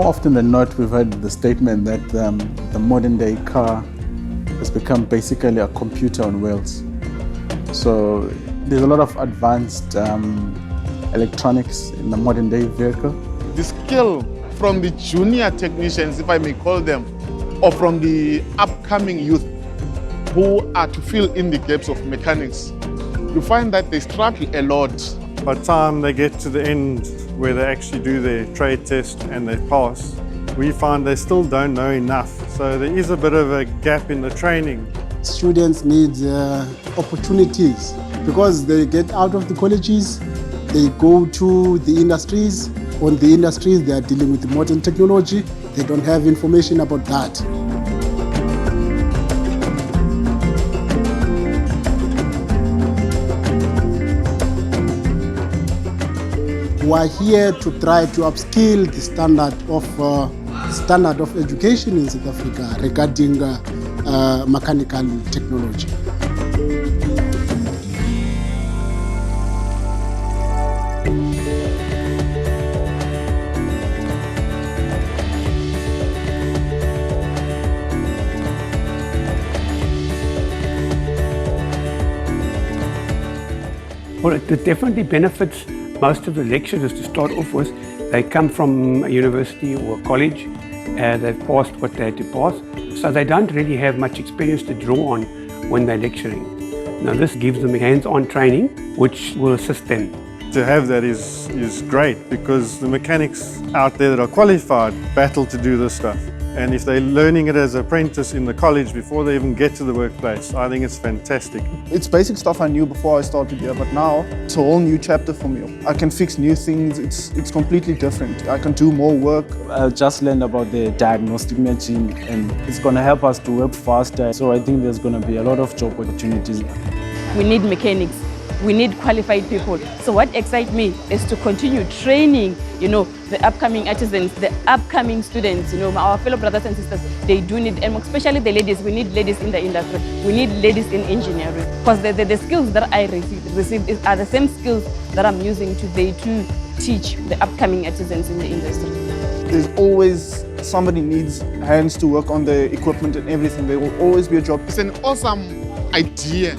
More often than not, we've heard the statement that the modern day car has become basically a computer on wheels. So there's a lot of advanced electronics in the modern day vehicle. The skill from the junior technicians, if I may call them, or from the upcoming youth who are to fill in the gaps of mechanics, you find that they struggle a lot. By the time they get to the end where they actually do their trade test and they pass, we find they still don't know enough. So there is a bit of a gap in the training. Students need opportunities because they get out of the colleges, they go to the industries. On the industries, they are dealing with modern technology. They don't have information about that. We are here to try to upskill the standard of education in South Africa regarding mechanical technology. Well, it definitely benefits most of the lecturers to start off with. They come from a university or a college, they've passed what they had to pass, so they don't really have much experience to draw on when they're lecturing. Now this gives them hands-on training, which will assist them. To have that is great because the mechanics out there that are qualified battle to do this stuff. And if they're learning it as an apprentice in the college before they even get to the workplace, I think it's fantastic. It's basic stuff I knew before I started here, but now it's a whole new chapter for me. I can fix new things, it's completely different. I can do more work. I just learned about the diagnostic machine and it's going to help us to work faster. So I think there's going to be a lot of job opportunities. We need mechanics. We need qualified people. So what excites me is to continue training, the upcoming artisans, the upcoming students, our fellow brothers and sisters, they do need, and especially the ladies, we need ladies in the industry. We need ladies in engineering. Because the skills that I received are the same skills that I'm using today to teach the upcoming artisans in the industry. There's always somebody needs hands to work on the equipment and everything. There will always be a job. It's an awesome idea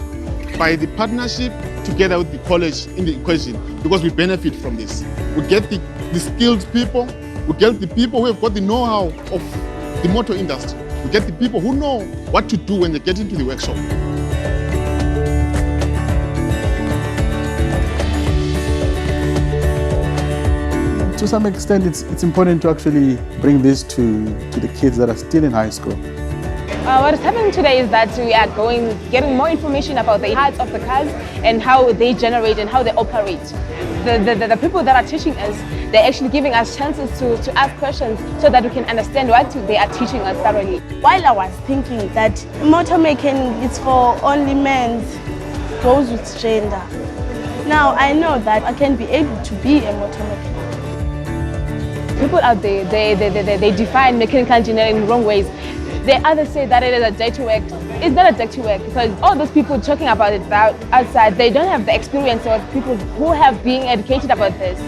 by the partnership together with the college in the equation, because we benefit from this. We get the skilled people, we get the people who have got the know-how of the motor industry. We get the people who know what to do when they get into the workshop. To some extent, it's important to actually bring this to the kids that are still in high school. What is happening today is that we are getting more information about the parts of the cars and how they generate and how they operate. The people that are teaching us, they're actually giving us chances to ask questions so that we can understand what they are teaching us thoroughly. While I was thinking that motor mechanic is for only men, those with gender, now I know that I can be able to be a motor mechanic. People out there, they define mechanical engineering in wrong ways. They either say that it is a dirty work. It's not a dirty work because all those people talking about it outside, they don't have the experience of people who have been educated about this.